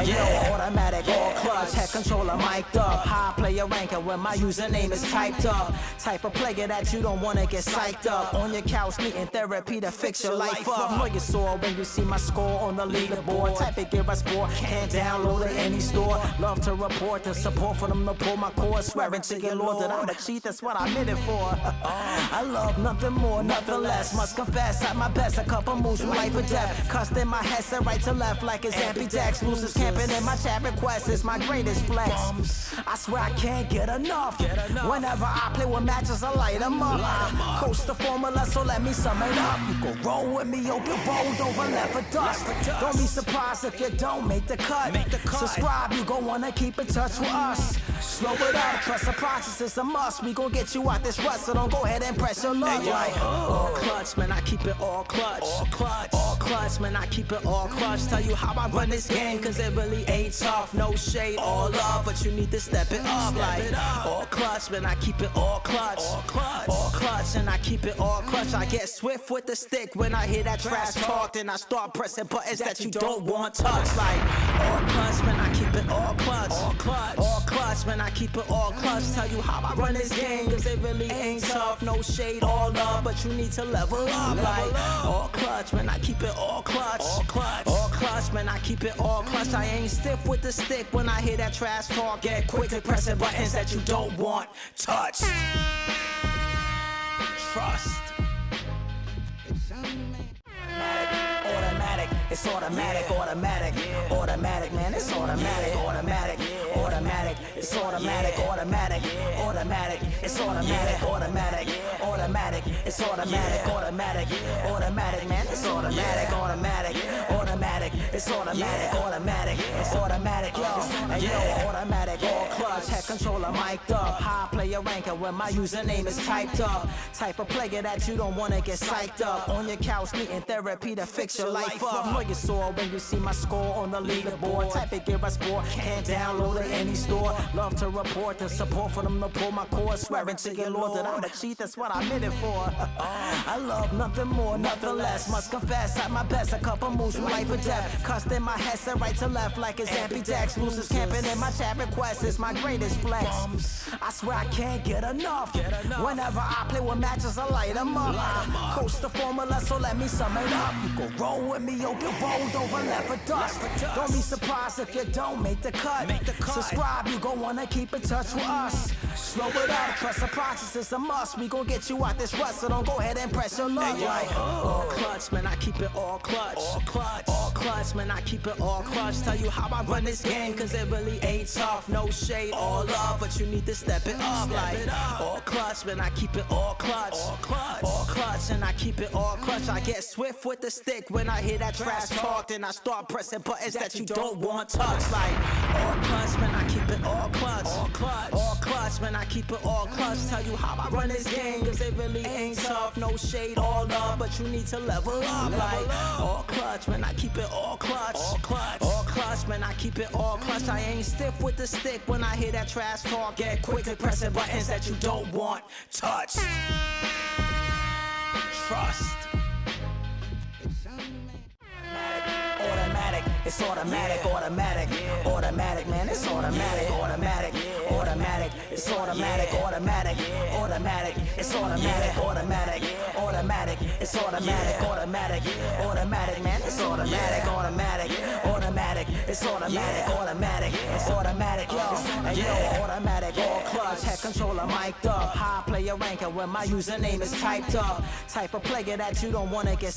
And yo, automatic, all clutch, head controller mic'd up. High player ranker when my username is typed up. Type of player that you don't wanna get psyched up. On your couch needing therapy to fix your life up. Know you sore when you see my score on the leaderboard. Type it, give us sport, can't download it any store. Love to report the support for them to pull my cord. Swearing to your lord that I'm a cheat, that's what I'm in it for. I love nothing more, nothing less. Must confess, at my best, a couple moves from life or death. Cussed in my headset right to left like it's ambidex. Losers camping in my chat request is my greatest flex. I swear I can't get enough. Whenever I play with matches, I light them up. Coach the formula, so let me sum it up. You can roll with me, open road over left for dust. Don't be surprised if you don't make the cut. Subscribe, you gon' wanna keep in touch with us. Slow it up, trust the process is a must. We gon' get you out this rut, so don't go ahead and press your luck. Like, all clutch, man, I keep it all clutch. All clutch, man, I keep it all clutch. Tell you how I run this game, cause it really ain't tough. No shade, all love, but you need to step it up. Like, all clutch, man, I keep it all clutch. All clutch, and I keep it all clutch. I get swift with the stick when I hear that trash talk. Then I start pressing buttons that you don't want touch. Like, all clutch, man, I keep it all clutch. All clutch, man, I keep it all clutch. Tell you how I run this game, cause it really ain't tough. No shade, all love, but you need to level up. Like, all clutch, man, I keep it all clutch. All clutch, man, I keep it all clutch. I ain't stiff with the stick when I hear that trash talk. Get quick to pressing buttons that you don't want touch. Trust. Automatic, it's automatic, automatic, automatic, man, it's automatic, automatic, automatic, it's automatic, automatic, automatic, it's automatic, automatic, automatic, it's automatic, automatic, automatic, man, it's automatic, automatic, automatic, it's automatic, automatic, it's automatic, yo, and yo, automatic, all clutch, head controller mic'd up, high player ranker when my username is typed up. Type of player that you don't wanna get psyched up. On your couch needing therapy to fix your life up. Know you sore when you see my score on the leaderboard. Type it, give us sport, can't download it any store. Love to report the support for them to pull my cord. Swearing to your lord that I'm a cheat, that's what I'm in it for. I love nothing more, nothing less. Must confess, at my best, a couple moves from life or death. Cussed in my headset right to left like it's ambidex. Losers camping in my chat request is my greatest flex. I swear I can't get enough. Whenever I play with matches, I light them up. Coach the formula, so let me sum it up. You can roll with me, open road over left for dust. Don't be surprised if you don't make the cut. Subscribe, you gon' wanna keep in touch with us. Slow it up, trust the process is a must. We gon' get you out this rut, so don't go ahead and press your luck. Like, all clutch, man, I keep it all clutch. All clutch, man, I keep it all clutch. Tell you how I run this game, cause it really ain't tough. No shade, all love, but you need to step it up. Like, all clutch, man, I keep it all clutch. All clutch, and I keep it all clutch. I get swift with the stick when I hear that trash talk. Then I start pressing buttons that you don't want touch. Like, all clutch, man, I keep it all clutch. All clutch, man, I keep it all clutch. Tell you how I run this game, cause it really ain't tough. No shade, all love, but you need to level up. Like, all clutch, man, I keep it all clutch. All clutch, man, I keep it all clutch. I ain't stiff with the stick when I hear that trash talk. Get quick to pressing buttons that you don't want touch. Trust. Automatic, it's automatic, automatic, automatic, man, it's automatic, automatic, automatic, it's automatic, automatic, automatic, it's automatic, automatic, automatic, it's automatic, automatic, automatic, man, it's automatic, automatic, automatic, it's automatic, automatic, it's automatic, yo, and yo, automatic, all clutch, head controller mic'd up, high player ranker when my username is typed up. Type of player that you don't wanna get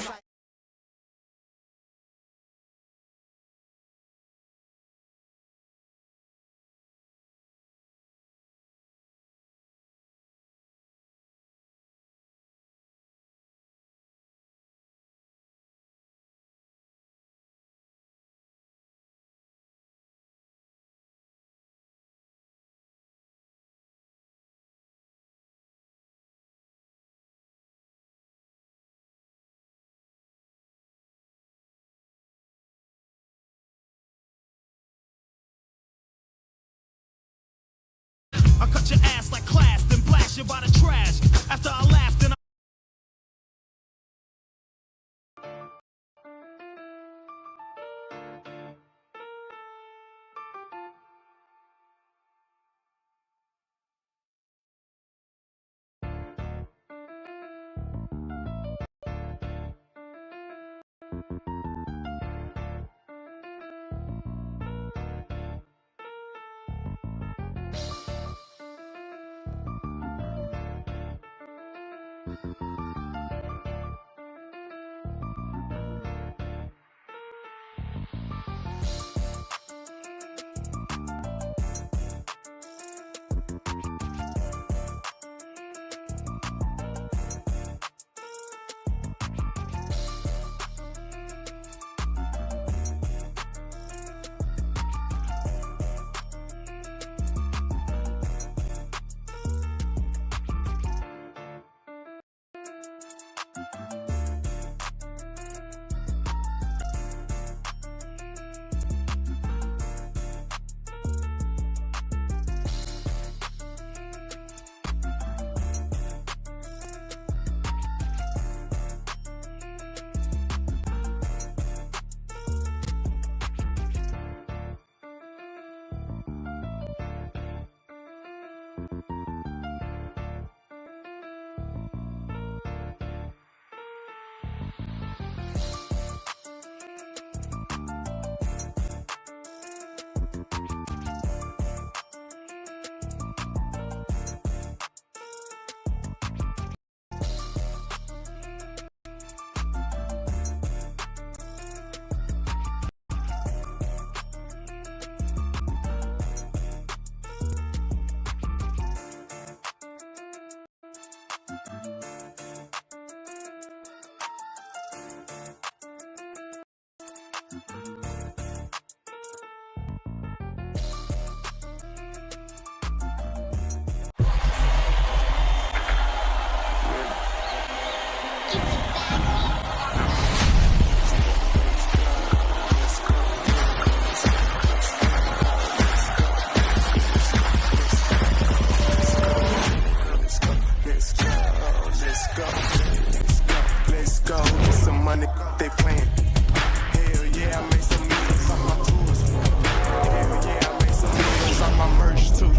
Let's go, get some money, they playing. Hell yeah, I made some millions off my tours. Hell yeah, I made some millions off my merch too.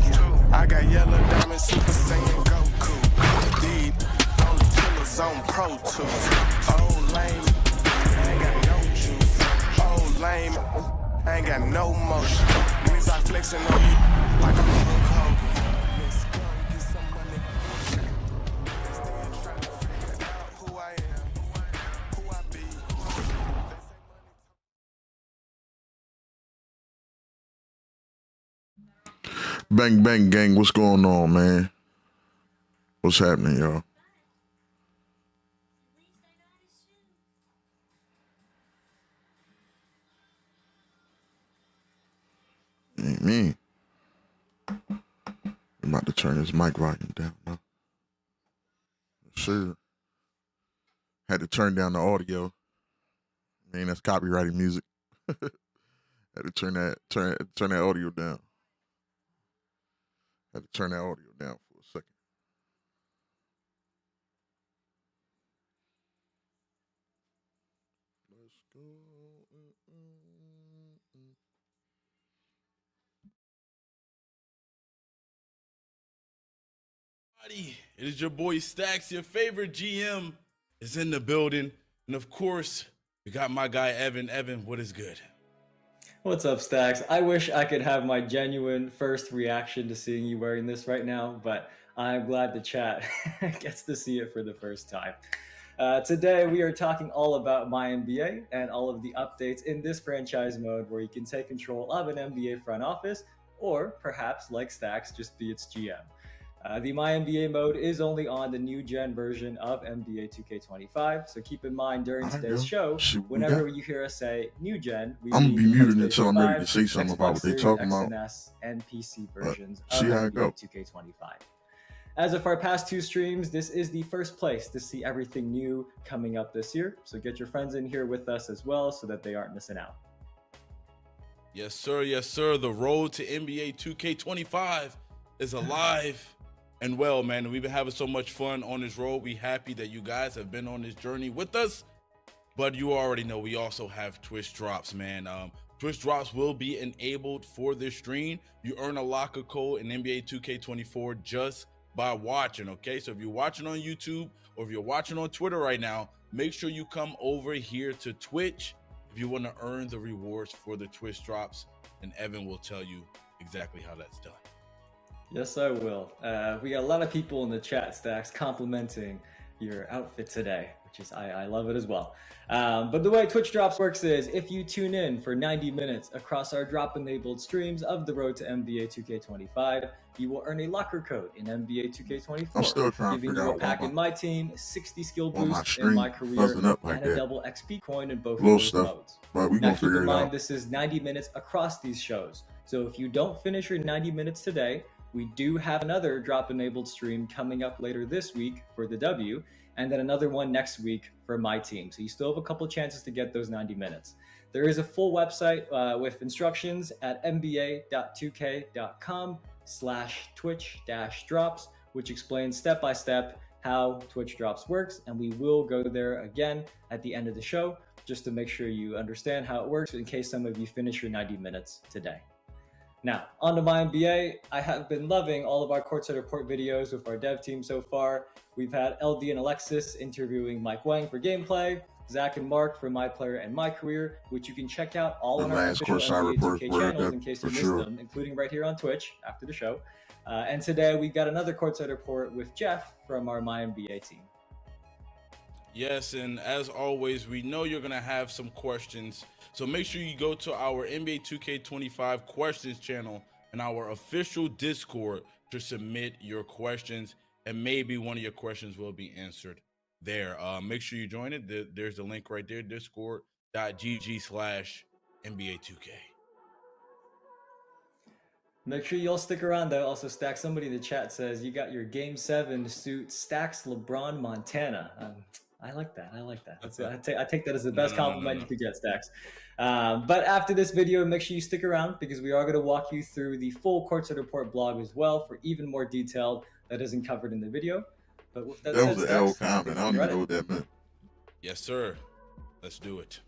I got yellow diamond, Super Saiyan Goku. Deep, all the killers on Pro Tools. Old lame, I ain't got no juice. Old lame, I ain't got no motion. Means I flexing on you like I'm Hulk Hogan. Let's go, get some money. Still trying to figure out who I am, who I be. Bang bang gang, what's going on, man? What's happening, y'all? Ain't me. I'm about to turn this mic volume down now. Sure. Had to turn down the audio. Man, that's copyrighted music. Had to turn that audio down. Had to turn that audio down for a second. Let's go. It is your boy Stacks, your favorite GM is in the building. And of course, we got my guy Evan. Evan, what is good? What's up, Stacks? I wish I could have my genuine first reaction to seeing you wearing this right now, but I'm glad the chat gets to see it for the first time. Today, we are talking all about my NBA and all of the updates in this franchise mode where you can take control of an NBA front office, or perhaps, like Stacks, just be its GM. The My NBA mode is only on the new gen version of NBA 2K25, so keep in mind during today's show, whenever you hear us say new gen, we I'm gonna be muted PlayStation until I'm ready to 5, say something about what they Xbox talking Series about. XNS, and PC versions of see how it NBA go. 2K25. As of our past two streams, this is the first place to see everything new coming up this year, so get your friends in here with us as well so that they aren't missing out. Yes, sir. Yes, sir. The road to NBA 2K25 is alive and well, man. We've been having so much fun on this road. We happy that you guys have been on this journey with us. But you already know we also have Twitch drops, man. Twitch drops will be enabled for this stream. You earn a locker code in NBA 2K24 just by watching, okay? So if you're watching on YouTube or if you're watching on Twitter right now, make sure you come over here to Twitch if you want to earn the rewards for the Twitch drops, and Evan will tell you exactly how that's done. Yes, I will. We got a lot of people in the chat, Stacks, complimenting your outfit today, which is, I love it as well. But the way Twitch Drops works is if you tune in for 90 minutes across our drop-enabled streams of the road to NBA 2K25, you will earn a locker code in NBA 2K24, I'm still trying to giving figure you a out pack why in my team, 60 skill my boost in stream my career, buzzing up like and that. a double XP coin in both of Little those stuff, modes. but we Now gonna keep figure in it mind, out. this is 90 minutes across these shows. So if you don't finish your 90 minutes today, we do have another drop-enabled stream coming up later this week for the W, and then another one next week for my team. So you still have a couple chances to get those 90 minutes. There is a full website with instructions at nba.2k.com/twitch-drops, which explains step-by-step how Twitch Drops works, and we will go there again at the end of the show just to make sure you understand how it works in case some of you finish your 90 minutes today. Now, on to my NBA. I have been loving all of our Courtside Report videos with our dev team so far. We've had LD and Alexis interviewing Mike Wang for gameplay, Zach and Mark for My Player and My Career, which you can check out all on our official NBA 2K channels in case you missed them, including right here on Twitch after the show. And today we got another Courtside Report with Jeff from our My NBA team. Yes, and as always, we know you're going to have some questions. So make sure you go to our NBA 2K25 questions channel and our official Discord to submit your questions, and maybe one of your questions will be answered there. Make sure you join it. There's a link right there, discord.gg/NBA NBA 2K. Make sure you all stick around though. Also, Stack, somebody in the chat says you got your Game 7 suit Stacks LeBron Montana. I like that. I like that. I take that as the best compliment you could get, Stacks. But after this video, make sure you stick around because we are going to walk you through the full Courtside Report blog as well for even more detail that isn't covered in the video. But with that said, was an L Stacks, comment. I don't even know what that meant. Yes, sir. Let's do it.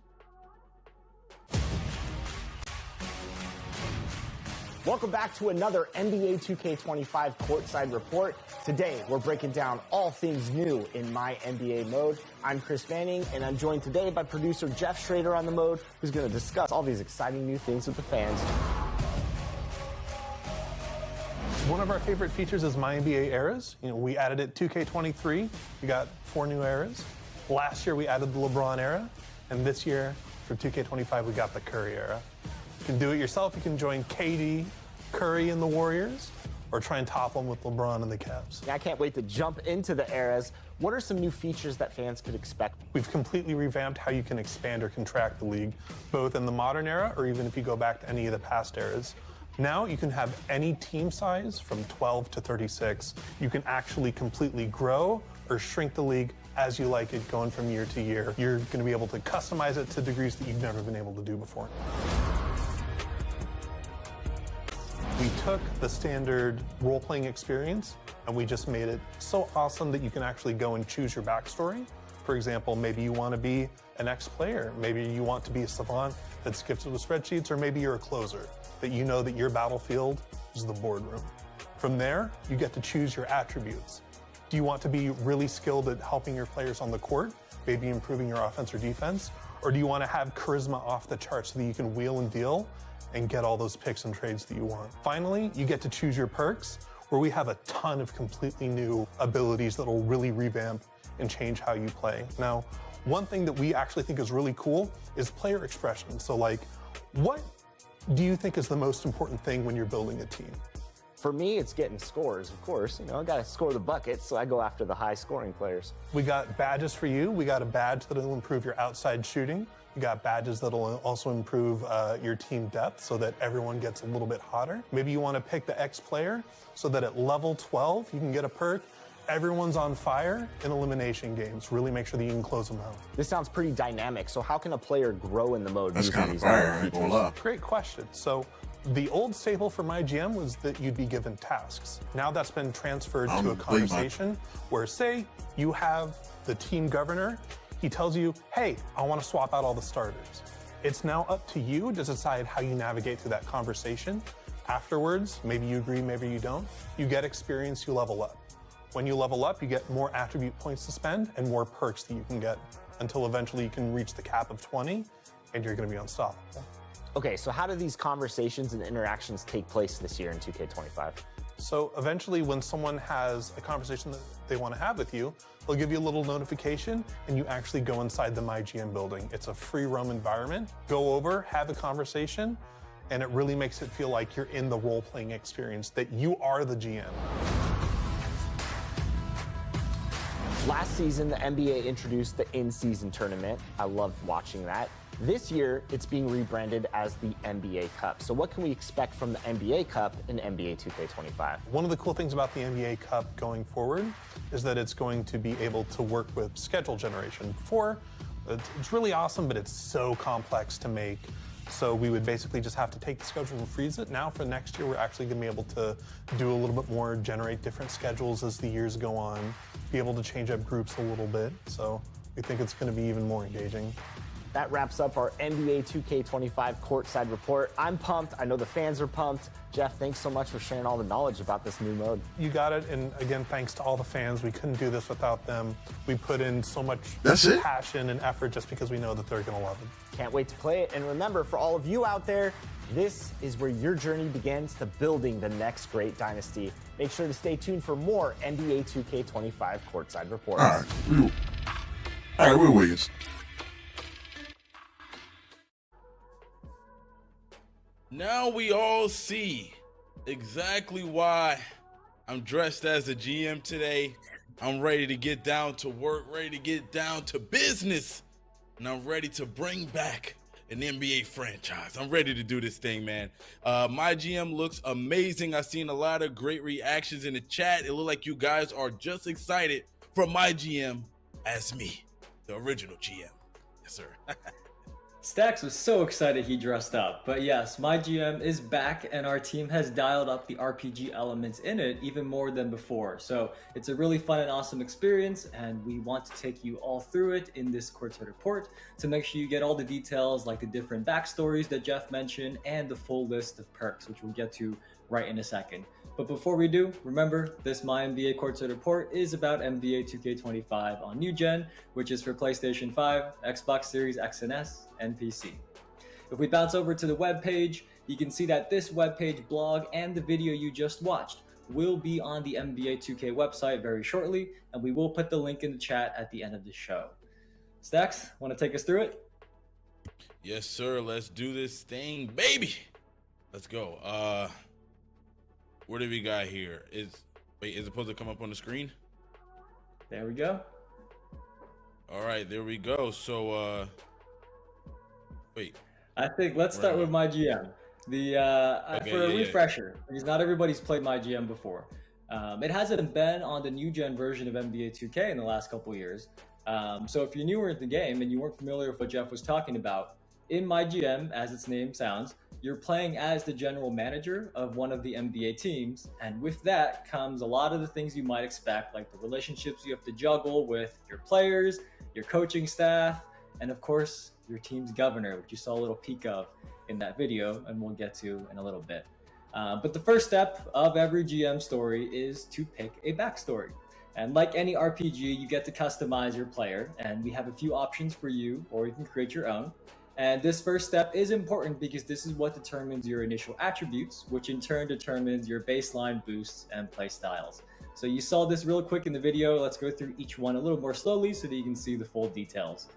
Welcome back to another NBA 2K25 Courtside Report. Today, we're breaking down all things new in My NBA Mode. I'm Chris Manning, and I'm joined today by producer Jeff Schrader on the mode, who's going to discuss all these exciting new things with the fans. One of our favorite features is My NBA Eras. We added it 2K23. We got 4 new eras. Last year, we added the LeBron era, and this year, for 2K25, we got the Curry era. You can do it yourself. You can join KD, Curry, and the Warriors, or try and topple them with LeBron and the Cavs. I can't wait to jump into the eras. What are some new features that fans could expect? We've completely revamped how you can expand or contract the league, both in the modern era or even if you go back to any of the past eras. Now you can have any team size from 12 to 36. You can actually completely grow or shrink the league as you like it going from year to year. You're going to be able to customize it to degrees that you've never been able to do before. We took the standard role-playing experience and we just made it so awesome that you can actually go and choose your backstory. For example, maybe you want to be an ex-player. Maybe you want to be a savant that's gifted with spreadsheets, or maybe you're a closer, that you know that your battlefield is the boardroom. From there, you get to choose your attributes. Do you want to be really skilled at helping your players on the court, maybe improving your offense or defense? Or do you want to have charisma off the charts so that you can wheel and deal and get all those picks and trades that you want? Finally, you get to choose your perks, where we have a ton of completely new abilities that will really revamp and change how you play. Now, one thing that we actually think is really cool is player expression. So like, what do you think is the most important thing when you're building a team? For me, it's getting scores, of course. I got to score the buckets, so I go after the high-scoring players. We got badges for you. We got a badge that'll improve your outside shooting. You got badges that'll also improve your team depth so that everyone gets a little bit hotter. Maybe you want to pick the X player so that at level 12, you can get a perk. Everyone's on fire in elimination games. Really make sure that you can close them out. This sounds pretty dynamic. So how can a player grow in the mode? That's using kind of these fire. features? People love. Great question. So the old staple for my GM was that you'd be given tasks. Now that's been transferred to a conversation where, say, you have the team governor. He tells you, hey, I want to swap out all the starters. It's now up to you to decide how you navigate through that conversation. Afterwards, maybe you agree, maybe you don't. You get experience, you level up. When you level up, you get more attribute points to spend and more perks that you can get until eventually you can reach the cap of 20 and you're going to be unstoppable. Okay, so how do these conversations and interactions take place this year in 2K25? So eventually when someone has a conversation that they want to have with you, they'll give you a little notification and you actually go inside the MyGM building. It's a free roam environment. Go over, have a conversation, and it really makes it feel like you're in the role-playing experience, that you are the GM. Last season, the NBA introduced the in-season tournament. I loved watching that. This year, it's being rebranded as the NBA Cup. So what can we expect from the NBA Cup in NBA 2K25? One of the cool things about the NBA Cup going forward is that it's going to be able to work with schedule generation. Before, it's really awesome, but it's so complex to make. So we would basically just have to take the schedule and freeze it. Now for next year, we're actually going to be able to do a little bit more, generate different schedules as the years go on, be able to change up groups a little bit. So we think it's going to be even more engaging. That wraps up our NBA 2K25 Courtside Report. I'm pumped. I know the fans are pumped. Jeff, thanks so much for sharing all the knowledge about this new mode. You got it. And again, thanks to all the fans. We couldn't do this without them. We put in so much passion and effort just because we know that they're going to love it. Can't wait to play it. And remember, for all of you out there, this is where your journey begins to building the next great dynasty. Make sure to stay tuned for more NBA 2K25 Courtside Reports. All right, we're Williams. Now we all see exactly why I'm dressed as a GM today. I'm ready to get down to work, ready to get down to business, and I'm ready to bring back an NBA franchise. I'm ready to do this thing, man. My GM looks amazing. I've seen a lot of great reactions in the chat. It looked like you guys are just excited for my GM as me, the original GM. Yes, sir. Stacks was so excited he dressed up. But yes, my GM is back and our team has dialed up the RPG elements in it even more than before. So it's a really fun and awesome experience, and we want to take you all through it in this courtside report to make sure you get all the details like the different backstories that Jeff mentioned and the full list of perks, which we'll get to right in a second. But before we do, remember, this My NBA Courtside Report is about NBA 2K25 on New Gen, which is for PlayStation 5, Xbox Series X and S, and PC. If we bounce over to the webpage, you can see that this webpage, blog, and the video you just watched will be on the NBA 2K website very shortly, and we will put the link in the chat at the end of the show. Stacks, want to take us through it? Yes, sir. Let's do this thing, baby. Let's go. What do we got here? Is it supposed to come up on the screen? There we go. All right, there we go. So, wait. I think let's start with my GM. For a refresher, because not everybody's played my GM before. It hasn't been on the new gen version of NBA 2K in the last couple years. So if you're newer in the game and you weren't familiar with what Jeff was talking about, in my GM, as its name sounds, you're playing as the general manager of one of the NBA teams. And with that comes a lot of the things you might expect, like the relationships you have to juggle with your players, your coaching staff, and of course, your team's governor, which you saw a little peek of in that video, and we'll get to in a little bit. But the first step of every GM story is to pick a backstory. And like any RPG, you get to customize your player, and we have a few options for you, or you can create your own. And this first step is important because this is what determines your initial attributes, which in turn determines your baseline boosts and play styles. So you saw this real quick in the video. Let's go through each one a little more slowly so that you can see the full details.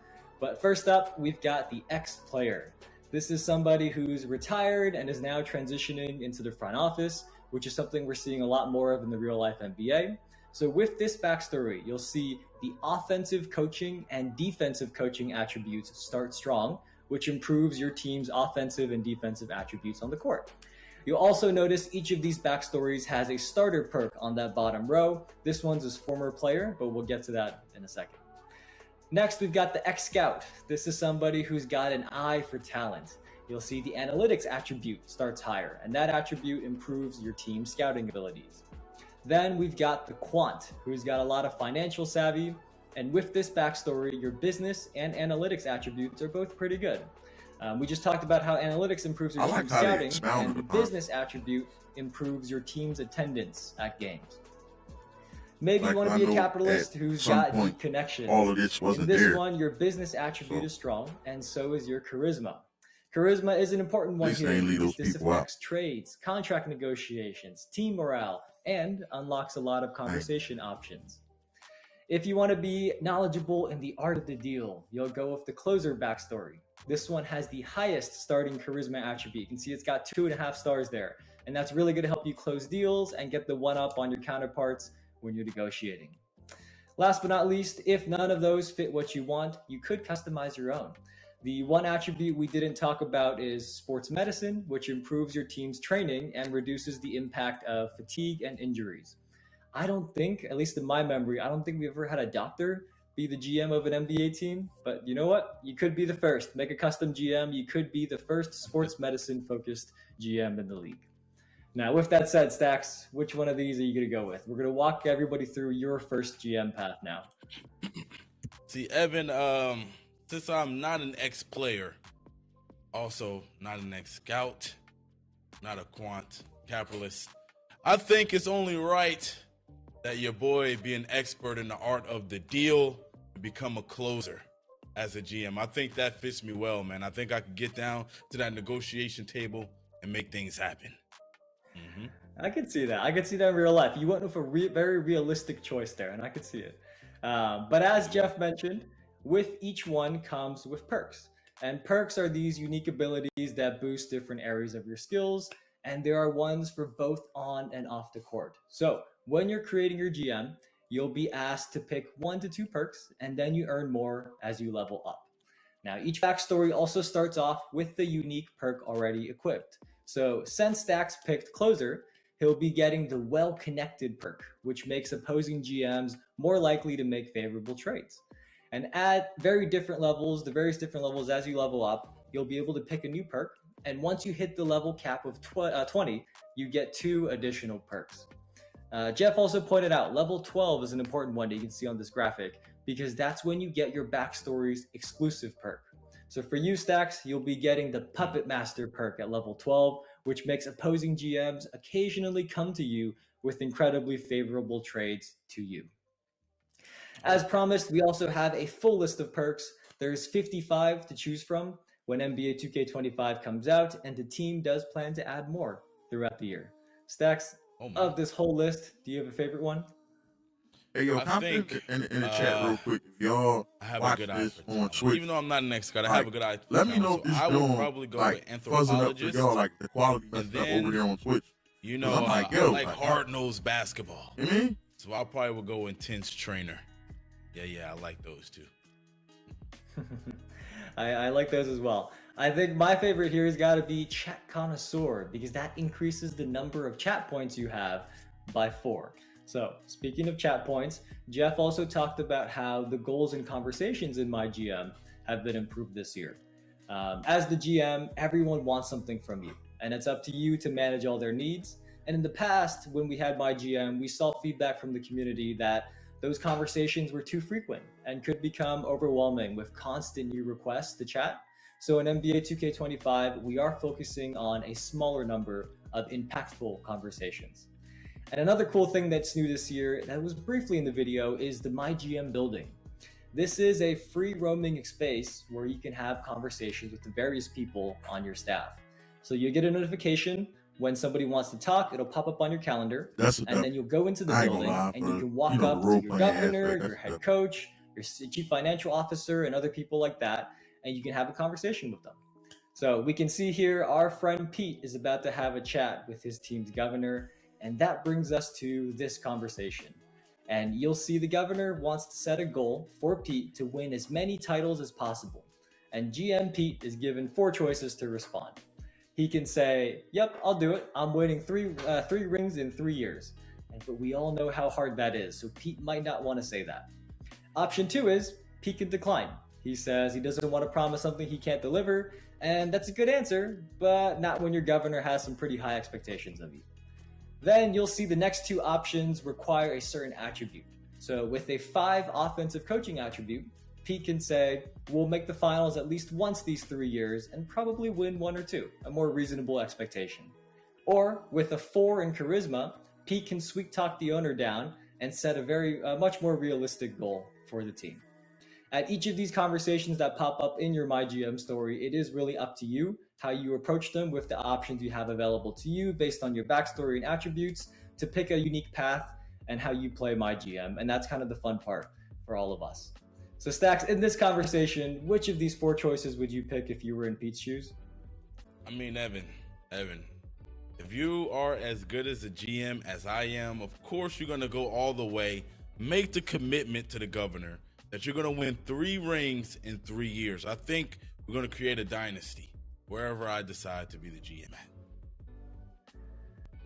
But first up, we've got the X player. This is somebody who's retired and is now transitioning into the front office, which is something we're seeing a lot more of in the real life NBA. So with this backstory, you'll see the offensive coaching and defensive coaching attributes start strong, which improves your team's offensive and defensive attributes on the court. You'll also notice each of these backstories has a starter perk on that bottom row. This one's his former player, but we'll get to that in a second. Next, we've got the X Scout. This is somebody who's got an eye for talent. You'll see the analytics attribute starts higher, and that attribute improves your team's scouting abilities. Then we've got the Quant, who's got a lot of financial savvy. And with this backstory, your business and analytics attributes are both pretty good. We just talked about how analytics improves your team's scouting, and the business attribute improves your team's attendance at games. Maybe you want to be a capitalist who's got deep connections. All of this wasn't there. In this one, your business attribute is strong, and so is your charisma. Charisma is an important one here because this affects trades, contract negotiations, team morale, and unlocks a lot of conversation options. If you want to be knowledgeable in the art of the deal, you'll go with the closer backstory. This one has the highest starting charisma attribute. You can see it's got 2.5 stars there. And that's really going to help you close deals and get the one up on your counterparts when you're negotiating. Last but not least, if none of those fit what you want, you could customize your own. The one attribute we didn't talk about is sports medicine, which improves your team's training and reduces the impact of fatigue and injuries. I don't think, at least in my memory, I don't think we ever had a doctor be the GM of an NBA team. But you know what? You could be the first. Make a custom GM. You could be the first sports medicine-focused GM in the league. Now, with that said, Stacks, which one of these are you going to go with? We're going to walk everybody through your first GM path now. See, Evan, since I'm not an ex-player, also not an ex-scout, not a quant capitalist, I think it's only right that your boy be an expert in the art of the deal and become a closer as a GM. I think that fits me well, man. I think I could get down to that negotiation table and make things happen. Mm-hmm. I could see that. I could see that in real life. You went with a very realistic choice there, and I could see it. But as Jeff mentioned, with each one comes with perks. And perks are these unique abilities that boost different areas of your skills, and there are ones for both on and off the court. So when you're creating your GM, you'll be asked to pick 1 to 2 perks, and then you earn more as you level up. Now, each backstory also starts off with the unique perk already equipped. So since Stacks picked Closer, he'll be getting the Well-Connected perk, which makes opposing GMs more likely to make favorable trades. And at the various different levels, as you level up, you'll be able to pick a new perk. And once you hit the level cap of 20, you get 2 additional perks. Jeff also pointed out level 12 is an important one that you can see on this graphic, because that's when you get your backstory's exclusive perk. So for you, Stacks, you'll be getting the Puppet Master perk at level 12, which makes opposing GMs occasionally come to you with incredibly favorable trades to you. As promised, we also have a full list of perks. There's 55 to choose from when NBA 2K25 comes out, and the team does plan to add more throughout the year. Stacks, of this whole list, do you have a favorite one? Hey, yo, I think, in the chat real quick. If y'all watch this on Twitch, even though I'm not an expert, I have a good eye. Let me know if this I would doing, probably go like, with fuzzing up for Anthropologist. y'all, like the quality messed up over there on Twitch. You know, I'm like, I yo, like like, hard-nosed basketball. You mean? So I probably would go Intense Trainer. Yeah, I like those too. I like those as well. I think my favorite here has got to be Chat Connoisseur, because that increases the number of chat points you have by 4. So speaking of chat points, Jeff also talked about how the goals and conversations in MyGM have been improved this year. As the GM, everyone wants something from you, and it's up to you to manage all their needs. And in the past, when we had MyGM, we saw feedback from the community that those conversations were too frequent and could become overwhelming with constant new requests to chat. So in NBA 2K25, we are focusing on a smaller number of impactful conversations. And another cool thing that's new this year that was briefly in the video is the MyGM building. This is a free roaming space where you can have conversations with the various people on your staff. So you get a notification when somebody wants to talk, it'll pop up on your calendar, and then you'll go into the building and you can walk up to your governor, your head coach, your chief financial officer, and other people like that, and you can have a conversation with them. So we can see here our friend Pete is about to have a chat with his team's governor, and that brings us to this conversation. And you'll see the governor wants to set a goal for Pete to win as many titles as possible. And GM Pete is given 4 choices to respond. He can say, yep, I'll do it. I'm winning three rings in 3 years. But we all know how hard that is, so Pete might not want to say that. Option 2 is Pete can decline. He says he doesn't want to promise something he can't deliver, and that's a good answer, but not when your governor has some pretty high expectations of you. Then you'll see the next 2 options require a certain attribute. So with a 5 offensive coaching attribute, Pete can say, we'll make the finals at least once these 3 years and probably win 1 or 2, a more reasonable expectation. Or with a 4 in charisma, Pete can sweet talk the owner down and set a much more realistic goal for the team. At each of these conversations that pop up in your MyGM story, it is really up to you how you approach them with the options you have available to you based on your backstory and attributes to pick a unique path and how you play MyGM. And that's kind of the fun part for all of us. So Stacks, in this conversation, which of these 4 choices would you pick if you were in Pete's shoes? I mean, Evan, if you are as good as a GM as I am, of course you're going to go all the way, make the commitment to the governor that you're going to win 3 rings in 3 years. I think we're going to create a dynasty wherever I decide to be the GM at.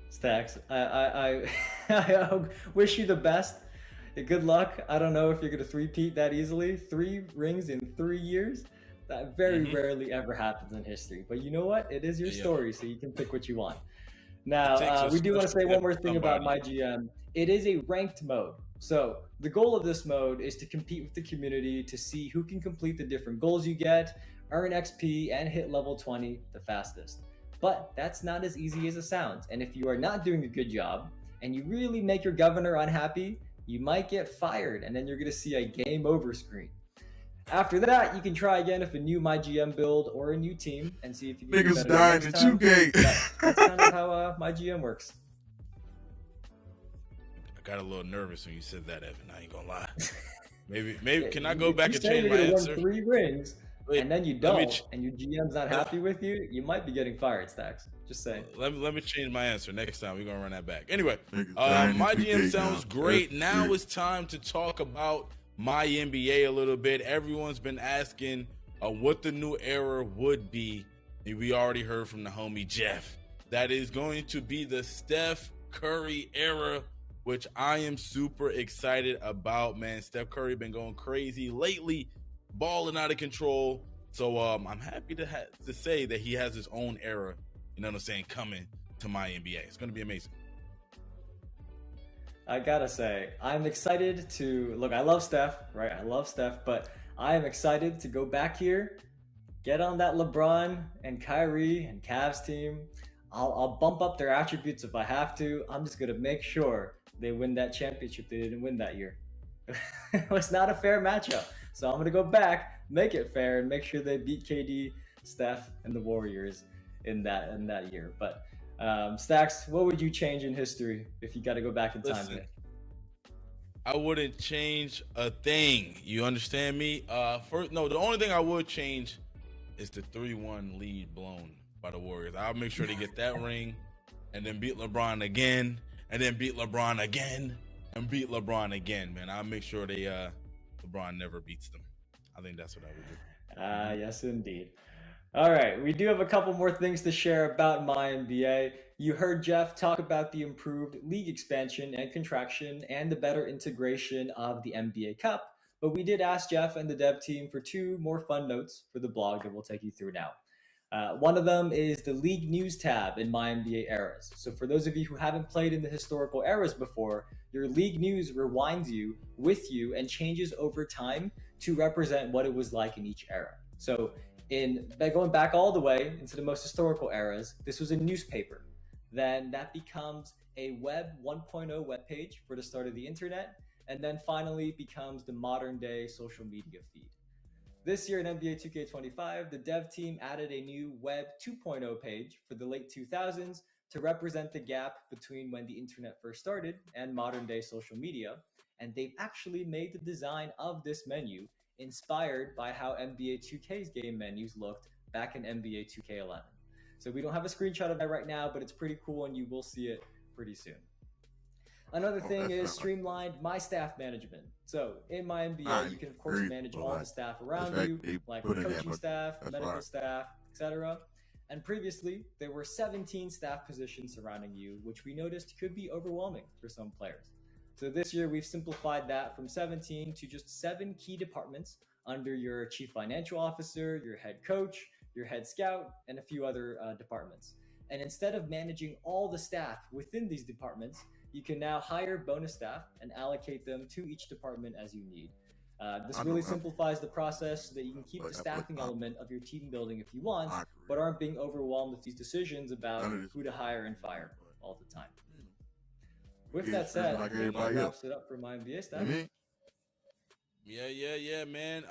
Stacks, I wish you the best. Good luck. I don't know if you're going to three-peat that easily. 3 rings in 3 years? That very rarely ever happens in history. But you know what? It is your story, so you can pick what you want. Now, we do want to say one more thing about MyGM. It is a ranked mode. So the goal of this mode is to compete with the community to see who can complete the different goals you get, earn XP, and hit level 20 the fastest. But that's not as easy as it sounds. And if you are not doing a good job, and you really make your governor unhappy, you might get fired, and then you're going to see a game over screen. After that, you can try again with a new MyGM build or a new team and see if you can niggas dying in 2K. That's kind of how MyGM works. I got a little nervous when you said that, Evan. I ain't gonna lie. Maybe can I go back and change my answer? Win 3 rings, and then you don't, and your GM's not happy with you, you might be getting fired, Stacks. Just saying. Let me change my answer next time. We're gonna run that back. Anyway, MyGM sounds great. Now it's time to talk about my NBA a little bit. Everyone's been asking what the new era would be. And we already heard from the homie Jeff. That is going to be the Steph Curry era, which I am super excited about, man. Steph Curry been going crazy lately, balling out of control. So I'm happy to say that he has his own era, you know what I'm saying, coming to my NBA. It's going to be amazing. I gotta say, I'm excited to look. I love Steph, right? I love Steph, but I am excited to go back here, get on that LeBron and Kyrie and Cavs team. I'll bump up their attributes if I have to. I'm just gonna make sure they win that championship they didn't win that year. It was not a fair matchup, so I'm gonna go back, make it fair, and make sure they beat KD, Steph, and the Warriors in that year. But Stacks, what would you change in history if you got to go back in time? Listen, I wouldn't change a thing. You understand me? The only thing I would change is the 3-1 lead blown by the Warriors. I'll make sure they get that ring and then beat LeBron again and then beat LeBron again and beat LeBron again, man. I'll make sure LeBron never beats them. I think that's what I would do. Yes, indeed. All right, we do have a couple more things to share about my NBA. You heard Jeff talk about the improved league expansion and contraction and the better integration of the NBA Cup, but we did ask Jeff and the dev team for 2 more fun notes for the blog that we'll take you through now. One of them is the league news tab in my NBA eras. So for those of you who haven't played in the historical eras before, your league news rewinds you with you and changes over time to represent what it was like in each era. So by going back all the way into the most historical eras, this was a newspaper. Then that becomes a web 1.0 web page for the start of the internet, and then finally becomes the modern day social media feed. This year in NBA 2K25, the dev team added a new web 2.0 page for the late 2000s to represent the gap between when the internet first started and modern day social media. And they've actually made the design of this menu inspired by how NBA 2K's game menus looked back in NBA 2K11. So we don't have a screenshot of that right now, but it's pretty cool and you will see it pretty soon. Another thing is streamlined my staff management. So in my NBA, you can of course manage all the staff around you, like coaching staff, medical staff, etc. And previously, there were 17 staff positions surrounding you, which we noticed could be overwhelming for some players. So this year, we've simplified that from 17 to just 7 key departments under your chief financial officer, your head coach, your head scout, and a few other departments. And instead of managing all the staff within these departments, you can now hire bonus staff and allocate them to each department as you need. This really simplifies the process so that you can keep the staffing element of your team building if you want, but aren't being overwhelmed with these decisions about who to hire and fire all the time. With that said, I think that wraps it up for my NBA staff. Yeah, man.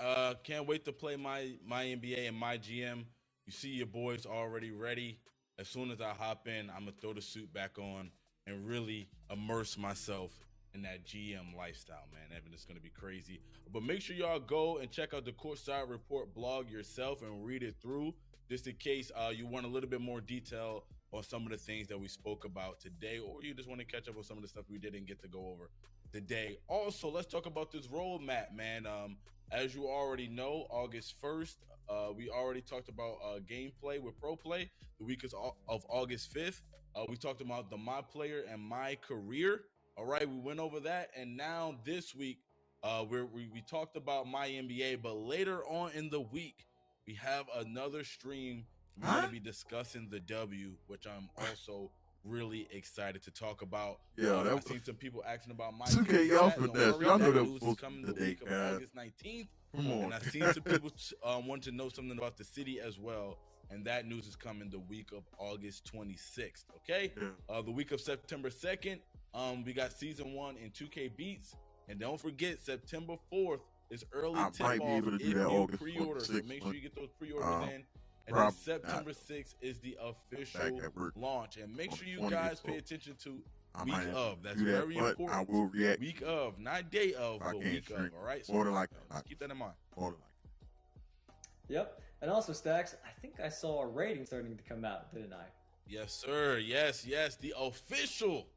Can't wait to play my NBA and my GM. You see your boys already ready. As soon as I hop in, I'm going to throw the suit back on and really immerse myself in that GM lifestyle, man. Evan, it's going to be crazy. But make sure y'all go and check out the Courtside Report blog yourself and read it through, just in case you want a little bit more detail on some of the things that we spoke about today, or you just want to catch up on some of the stuff we didn't get to go over today. Also, let's talk about this roadmap, man. As you already know, August 1st, we already talked about gameplay with Pro Play. The week of August 5th, we talked about the My Player and My Career. All right, we went over that. And now this week, we talked about My NBA, but later on in the week, we have another stream. We're going to be discussing the W, which I'm also really excited to talk about. Yeah, I've seen some people asking about my 2K y'all for that. Y'all know that news is coming the week of August 19th. Come on. And I've seen some people want to know something about the city as well. And that news is coming the week of August 26th. Okay. Yeah. The week of September 2nd, we got season 1 in 2K Beats. And don't forget, September 4th is early I might be tip-off able to do if that you August pre-order. So 26th, make sure you get those pre-orders in. And then September 6th is the official launch. And make sure you guys pay attention to week of. That's very important. I will react. Week of, not day of, but week of. All right. So keep that in mind. Yep. And also, Stacks, I think I saw a rating starting to come out, didn't I? Yes, sir. Yes. The official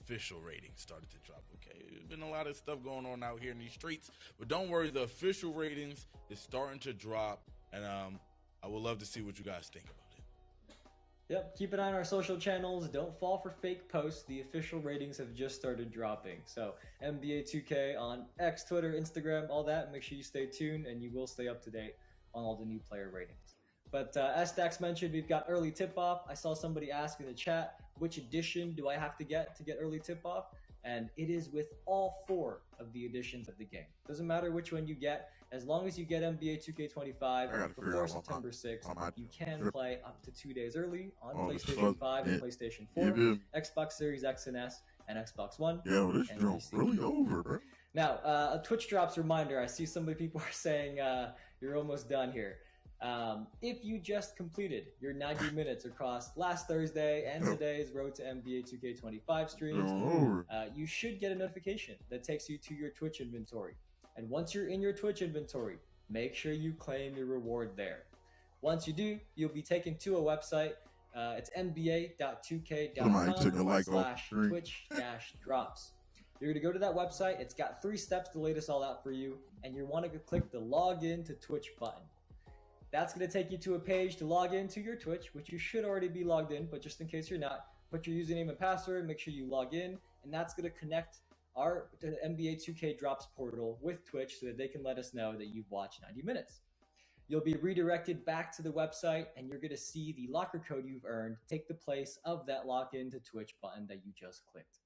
official ratings started to drop. Okay, there's been a lot of stuff going on out here in these streets, but don't worry, the official ratings is starting to drop, and I would love to see what you guys think about it. Yep, keep an eye on our social channels. Don't fall for fake posts. The official ratings have just started dropping. So NBA 2K on X, Twitter, Instagram, all that. Make sure you stay tuned, and you will stay up to date on all the new player ratings. But as Dax mentioned, we've got early tip-off. I saw somebody ask in the chat, which edition do I have to get early tip-off? And it is with all 4 of the editions of the game. Doesn't matter which one you get. As long as you get NBA 2K25 before September 6th, you can play up to 2 days early on PlayStation 5 and PlayStation 4, Xbox Series X and S, and Xbox One. Yo, this joke's really over, bro. Now, a Twitch Drops reminder. I see some people are saying you're almost done here. If you just completed your 90 minutes across last Thursday and today's Road to NBA 2K25 streams, you should get a notification that takes you to your Twitch inventory. And once you're in your Twitch inventory, make sure you claim your reward there. Once you do, you'll be taken to a website. It's nba.2k.com/twitch-drops. You're going to go to that website. It's got 3 steps to lay this all out for you. And you want to click the login to Twitch button. That's going to take you to a page to log into your Twitch, which you should already be logged in, but just in case you're not, put your username and password, make sure you log in, and that's going to connect the NBA 2K Drops portal with Twitch so that they can let us know that you've watched 90 minutes. You'll be redirected back to the website, and you're going to see the locker code you've earned take the place of that login to Twitch button that you just clicked.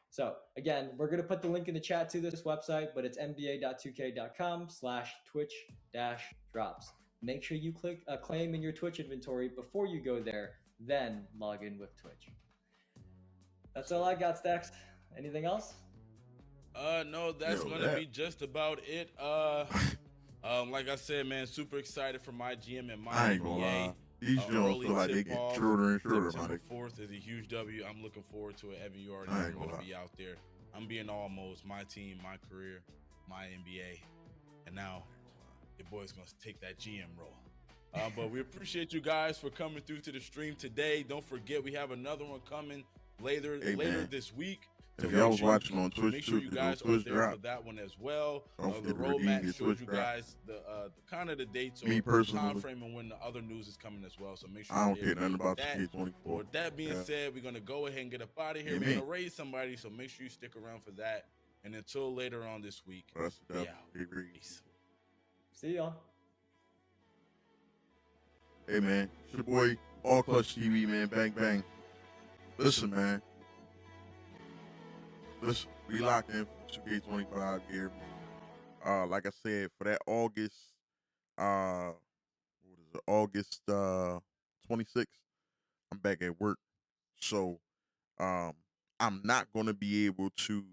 So again, we're going to put the link in the chat to this website, but it's nba.2k.com/twitch-drops. Make sure you click claim in your Twitch inventory before you go there, then log in with Twitch. That's all I got, Stacks. Anything else? No, that's gonna be just about it. Like I said, man, super excited for my GM and my I ain't gonna lie. These Jones feel like they get shorter and shorter. September 4th is a huge W. I'm looking forward to it. Evan, you already know I'm gonna be out there. I'm being all modes, my team, my career, my NBA, and now your boy's gonna take that GM role. But we appreciate you guys for coming through to the stream today. Don't forget, we have another one coming later this week. If y'all was watching on Twitch, make sure you guys are there for that one as well. The roadmap shows you guys the kind of the dates or time frame and when the other news is coming as well. So make sure I don't care nothing about that. 2K24. With that being said, we're gonna go ahead and get up out of here. We're gonna raise somebody, so make sure you stick around for that. And until later on this week, peace. See y'all. Hey man, it's your boy All Clutch TV, man. Bang bang. Listen, man. Listen, we locked in for 2K25 here. Like I said, for that August, August 26th, I'm back at work. So I'm not gonna be able to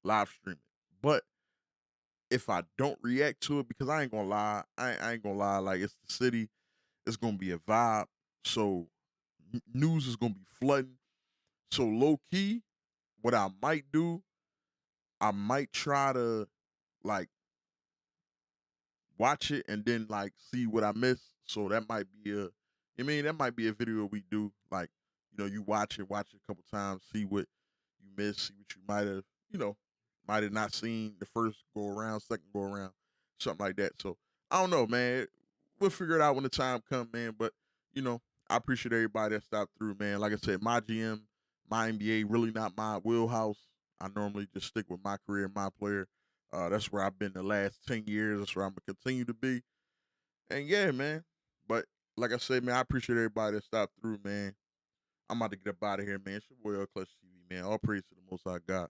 live stream it. But if I don't react to it, because I ain't gonna lie, I ain't gonna lie, like it's the city, it's gonna be a vibe. So news is gonna be flooding. So low key, what I might do, I might try to like watch it and then like see what I missed. So that might be that might be a video we do. Like, you watch it a couple times, see what you missed, see what you might have not seen the first go around, second go around, something like that. So I don't know, man. We'll figure it out when the time comes, man. But I appreciate everybody that stopped through, man. Like I said, my GM, my NBA, really not my wheelhouse. I normally just stick with my career, my player. That's where I've been the last 10 years. That's where I'm gonna continue to be. And yeah, man. But like I said, man, I appreciate everybody that stopped through, man. I'm about to get up out of here, man. It's your boy All Clutch TV, man. All praise to the Most High God.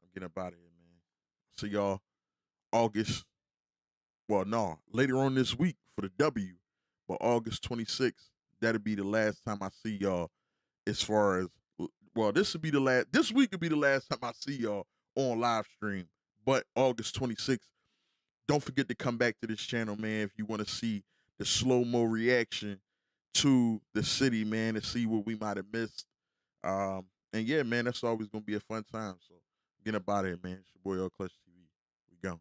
I'm getting up out of here, man. See y'all August. Well, no, later on this week for the W. But August 26th, that'll be the last time I see y'all. As far as this week will be the last time I see y'all on live stream. But August 26th, don't forget to come back to this channel, man, if you want to see the slow-mo reaction to the city, man, and see what we might have missed. And yeah, man, that's always going to be a fun time. So get up out of here, man. It's your boy, All Clutch TV. We gone.